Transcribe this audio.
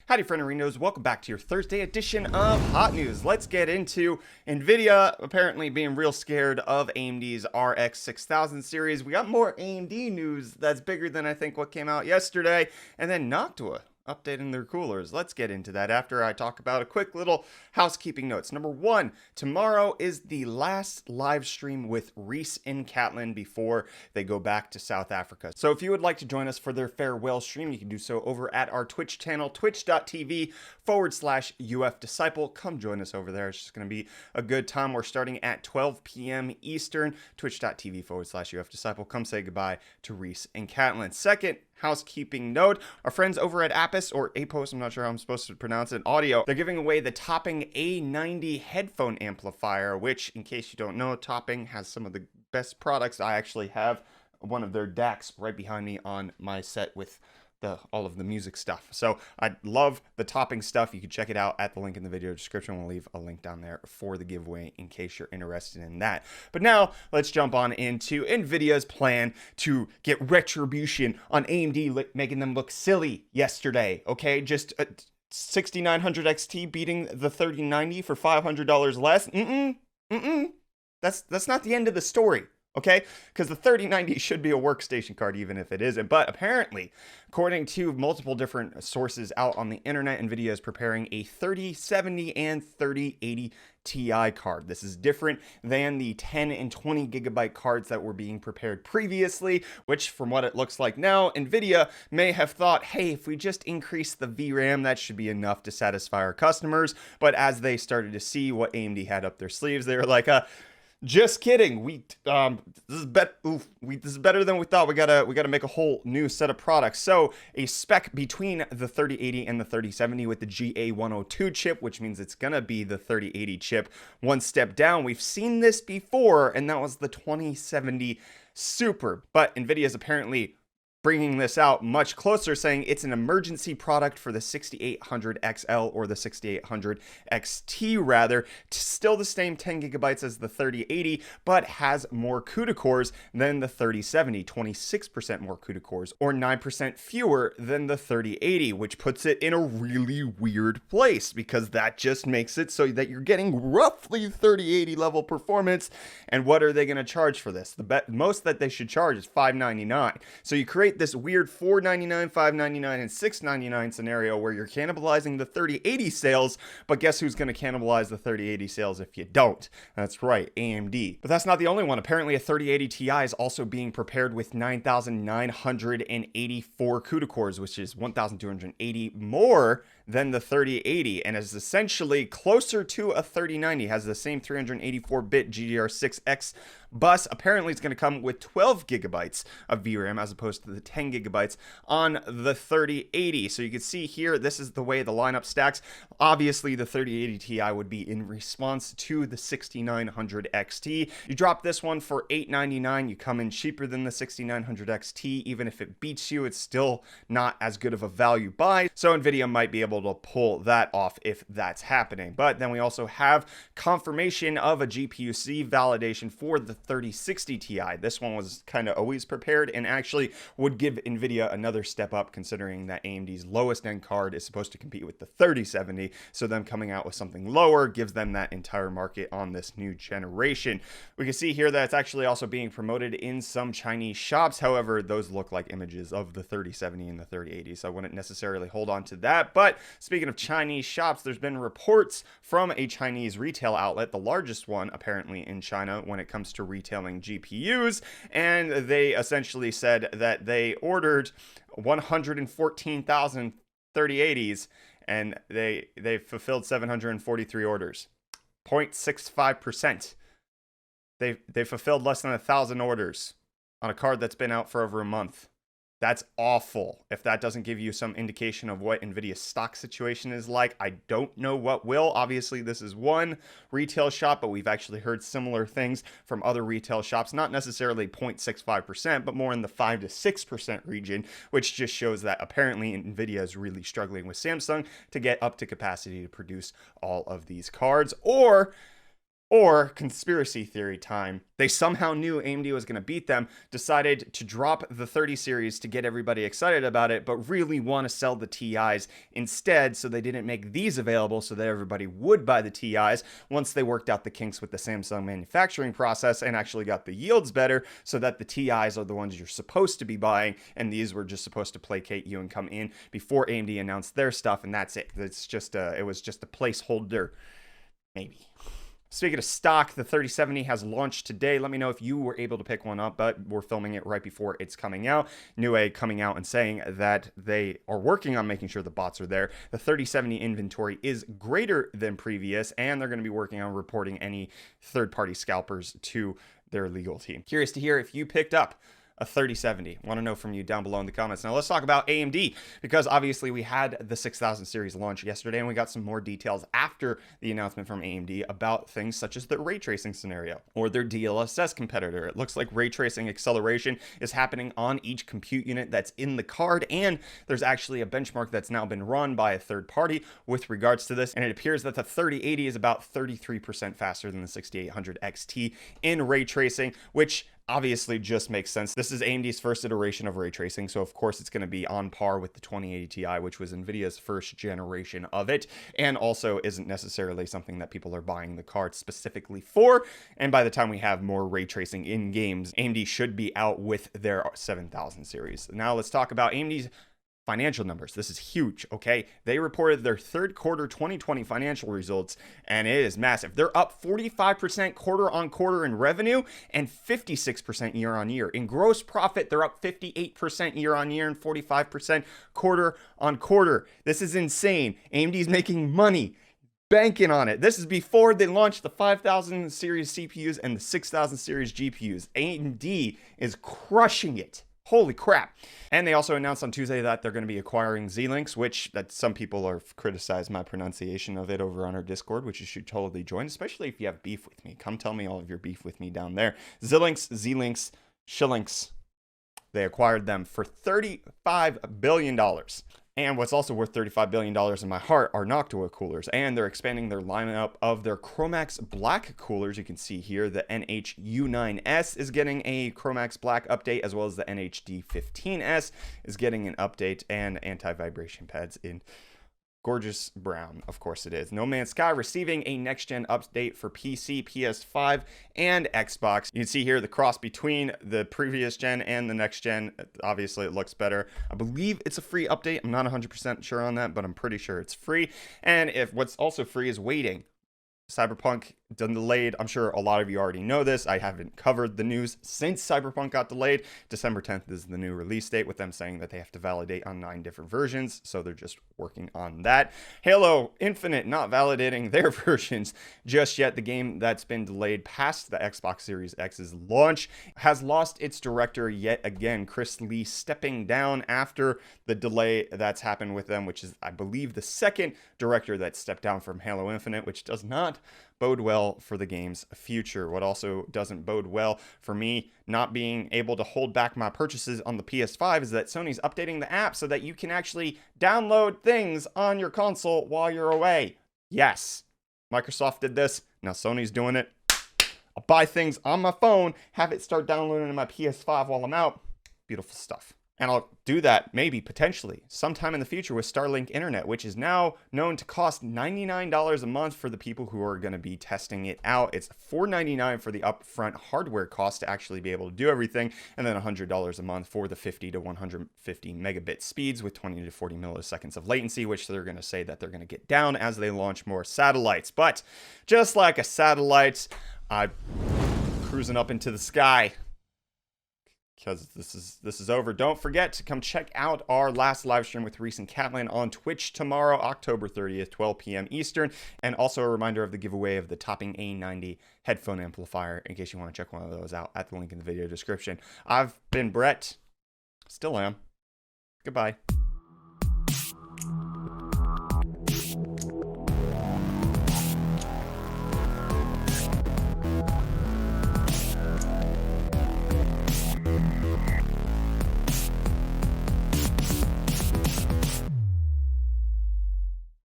Howdy frienderinos, welcome back to your Thursday edition of Hot News. Let's get into Nvidia apparently being real scared of AMD's RX 6000 series. We got more AMD news that's bigger than I think what came out yesterday. And then Noctua updating their coolers. Let's get into that after I talk about a quick little housekeeping notes. Number one, tomorrow is the last live stream with Reece and Catlin before they go back to South Africa. So if you would like to join us for their farewell stream, you can do so over at our Twitch channel, twitch.tv/UFDisciple. Come join us over there. It's just going to be a good time. We're starting at 12 p.m. Eastern, twitch.tv/UFDisciple. Come say goodbye to Reece and Catlin. Second, housekeeping note, our friends over at Apis, or Apos, I'm not sure how I'm supposed to pronounce it, audio, they're giving away the Topping A90 headphone amplifier, which, in case you don't know, Topping has some of the best products. I actually have one of their DACs right behind me on my set with all of the music stuff. So I love the Topping stuff. You can check it out at the link in the video description. We'll leave a link down there for the giveaway in case you're interested in that. But now let's jump on into Nvidia's plan to get retribution on AMD, making them look silly yesterday. Okay, just 6900 XT beating the 3090 for $500 less. That's not the end of the story. Okay, because the 3090 should be a workstation card even if it isn't. But apparently, according to multiple different sources out on the internet, Nvidia is preparing a 3070 and 3080 Ti card. This is different than the 10 and 20 gigabyte cards that were being prepared previously, which from what it looks like now, Nvidia may have thought, hey, if we just increase the VRAM, that should be enough to satisfy our customers. But as they started to see what AMD had up their sleeves, they were like, just kidding. This is better than we thought. We gotta make a whole new set of products. So a spec between the 3080 and the 3070 with the GA102 chip, which means it's gonna be the 3080 chip. One step down. We've seen this before, and that was the 2070 Super. But Nvidia is apparently bringing this out much closer, saying it's an emergency product for the 6800 XL or the 6800 XT rather. Still the same 10 gigabytes as the 3080, but has more CUDA cores than the 3070, 26% more CUDA cores, or 9% fewer than the 3080, which puts it in a really weird place because that just makes it so that you're getting roughly 3080 level performance. And what are they going to charge for this? The most that they should charge is $599. So you create this weird $499, $599, and $699 scenario where you're cannibalizing the 3080 sales, but guess who's going to cannibalize the 3080 sales if you don't? That's right, AMD. But that's not the only one. Apparently a 3080 Ti is also being prepared with 9,984 CUDA cores, which is 1,280 more than the 3080, and is essentially closer to a 3090, has the same 384-bit GDDR6X bus. Apparently it's going to come with 12 gigabytes of VRAM as opposed to the 10 gigabytes on the 3080. So you can see here, this is the way the lineup stacks. Obviously the 3080 Ti would be in response to the 6900 XT. You drop this one for $899, you come in cheaper than the 6900 XT. Even if it beats you, it's still not as good of a value buy. So Nvidia might be able to pull that off if that's happening. But then we also have confirmation of a GPU-C validation for the 3060 Ti. This one was kind of always prepared and actually would give Nvidia another step up, considering that AMD's lowest end card is supposed to compete with the 3070. So them coming out with something lower gives them that entire market on this new generation. We can see here that it's actually also being promoted in some Chinese shops. However, those look like images of the 3070 and the 3080, so I wouldn't necessarily hold on to that. But speaking of Chinese shops, there's been reports from a Chinese retail outlet, the largest one apparently in China when it comes to retailing GPUs, and they essentially said that they ordered 114,000 3080s and they fulfilled 743 orders. 0.65%. They fulfilled less than 1,000 orders on a card that's been out for over a month. That's awful. If that doesn't give you some indication of what Nvidia's stock situation is like, I don't know what will. Obviously, this is one retail shop, but we've actually heard similar things from other retail shops, not necessarily 0.65%, but more in the 5 to 6% region, which just shows that apparently Nvidia is really struggling with Samsung to get up to capacity to produce all of these cards. Or Or conspiracy theory time. They somehow knew AMD was going to beat them, decided to drop the 30 series to get everybody excited about it, but really want to sell the TIs instead, so they didn't make these available so that everybody would buy the TIs once they worked out the kinks with the Samsung manufacturing process and actually got the yields better, so that the TIs are the ones you're supposed to be buying, and these were just supposed to placate you and come in before AMD announced their stuff, and that's it. It was just a placeholder, maybe. Speaking of stock, the 3070 has launched today. Let me know if you were able to pick one up, but we're filming it right before it's coming out. Newegg coming out and saying that they are working on making sure the bots are there. The 3070 inventory is greater than previous, and they're going to be working on reporting any third-party scalpers to their legal team. Curious to hear if you picked up a 3070. Want to know from you down below in the comments. Now let's talk about AMD, because obviously we had the 6000 series launch yesterday, and we got some more details after the announcement from AMD about things such as the ray tracing scenario or their DLSS competitor. It looks like ray tracing acceleration is happening on each compute unit that's in the card, and there's actually a benchmark that's now been run by a third party with regards to this, and it appears that the 3080 is about 33% faster than the 6800 XT in ray tracing, which obviously just makes sense. This is AMD's first iteration of ray tracing, so of course it's going to be on par with the 2080 Ti, which was Nvidia's first generation of it, and also isn't necessarily something that people are buying the card specifically for. And by the time we have more ray tracing in games, AMD should be out with their 7000 series. Now let's talk about AMD's financial numbers. This is huge, okay? They reported their third quarter 2020 financial results, and it is massive. They're up 45% quarter on quarter in revenue and 56% year on year. In gross profit, they're up 58% year on year and 45% quarter on quarter. This is insane. AMD's making money, banking on it. This is before they launched the 5000 series CPUs and the 6000 series GPUs. AMD is crushing it. Holy crap. And they also announced on Tuesday that they're going to be acquiring Xilinx, which that some people have criticized my pronunciation of it over on our Discord, which you should totally join, especially if you have beef with me. Come tell me all of your beef with me down there. Xilinx, they acquired them for $35 billion. And what's also worth $35 billion in my heart are Noctua Coolers. And they're expanding their lineup of their Chromax Black coolers. You can see here the NH-U9S is getting a Chromax Black update, as well as the NH-D15S is getting an update, and anti-vibration pads in gorgeous brown. Of course it is. No Man's Sky receiving a next-gen update for PC, PS5, and Xbox. You can see here the cross between the previous gen and the next gen. Obviously, it looks better. I believe it's a free update. I'm not 100% sure on that, but I'm pretty sure it's free. And if what's also free is waiting. Cyberpunk delayed. I'm sure a lot of you already know this. I haven't covered the news since Cyberpunk got delayed. December 10th is the new release date, with them saying that they have to validate on 9 different versions. So they're just working on that. Halo Infinite not validating their versions just yet. The game that's been delayed past the Xbox Series X's launch has lost its director yet again. Chris Lee stepping down after the delay that's happened with them, which is, I believe, the second director that stepped down from Halo Infinite, which does not bode well for the game's future. What also doesn't bode well for me not being able to hold back my purchases on the PS5 is that Sony's updating the app so that you can actually download things on your console while you're away. Yes, Microsoft did this. Now Sony's doing it. I'll buy things on my phone, have it start downloading to my PS5 while I'm out. Beautiful stuff. And I'll do that maybe potentially sometime in the future with Starlink Internet, which is now known to cost $99 a month for the people who are going to be testing it out. It's $4.99 for the upfront hardware cost to actually be able to do everything, and then $100 a month for the 50 to 150 megabit speeds with 20 to 40 milliseconds of latency, which they're going to say that they're going to get down as they launch more satellites. But just like a satellite, I'm cruising up into the sky, because this is over. Don't forget to come check out our last live stream with Reece and Catlin on Twitch tomorrow, October 30th, 12 p.m. Eastern. And also a reminder of the giveaway of the Topping A90 headphone amplifier, in case you want to check one of those out at the link in the video description. I've been Brett. Still am. Goodbye.